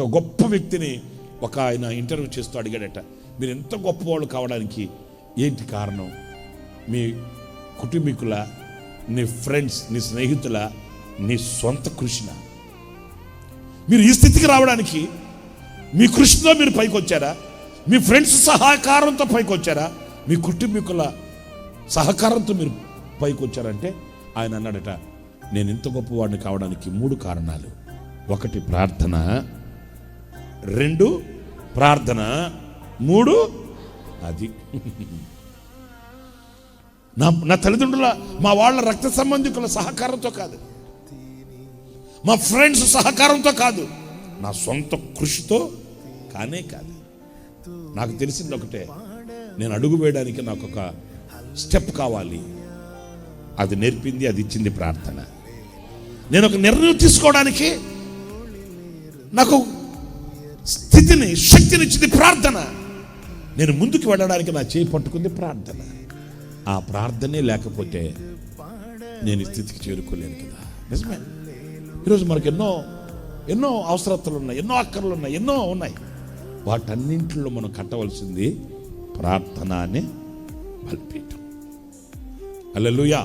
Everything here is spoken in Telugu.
ఒక గొప్ప వ్యక్తిని ఒక ఆయన ఇంటర్వ్యూ చేస్తూ అడిగాడట, మీరు ఎంత గొప్పవాళ్ళు కావడానికి ఏంటి కారణం? మీ కుటుంబీకుల, నీ ఫ్రెండ్స్, నీ స్నేహితుల, నీ సొంత కృషిన? మీరు ఈ స్థితికి రావడానికి మీ కృషితో మీరు పైకి వచ్చారా? మీ ఫ్రెండ్స్ సహకారంతో పైకి వచ్చారా? మీ కుటుంబీకుల సహకారంతో మీరు పైకి వచ్చారంటే ఆయన అన్నాడట, నేను ఇంత గొప్పవాడిని కావడానికి 3 కారణాలు. 1 ప్రార్థన, 2 ప్రార్థన, 3 అది నా తల్లిదండ్రుల, మా వాళ్ళ రక్త సంబంధికుల సహకారంతో కాదు, మా ఫ్రెండ్స్ సహకారంతో కాదు, నా సొంత కృషితో కానే కాదు. నాకు తెలిసింది ఒకటే, నేను అడుగు వేయడానికి నాకు ఒక స్టెప్ కావాలి. అది నేర్పింది, అది ఇచ్చింది ప్రార్థన. నేను ఒక నిర్ణయం తీసుకోవడానికి నాకు స్థితిని, శక్తిని ఇచ్చింది ప్రార్థన. నేను ముందుకు వెళ్ళడానికి నా చేయి పట్టుకుంది ప్రార్థన. ఆ ప్రార్థనే లేకపోతే నేను ఈ స్థితికి చేరుకోలేను కదా. నిజమే. ఈరోజు మనకు ఎన్నో అవసరతలు ఉన్నాయి, ఎన్నో అక్కర్లు ఉన్నాయి, ఎన్నో ఉన్నాయి. వాటన్నింటిలో మనం కట్టవలసింది ప్రార్థన అనే బలిపీఠం. హల్లెలూయా.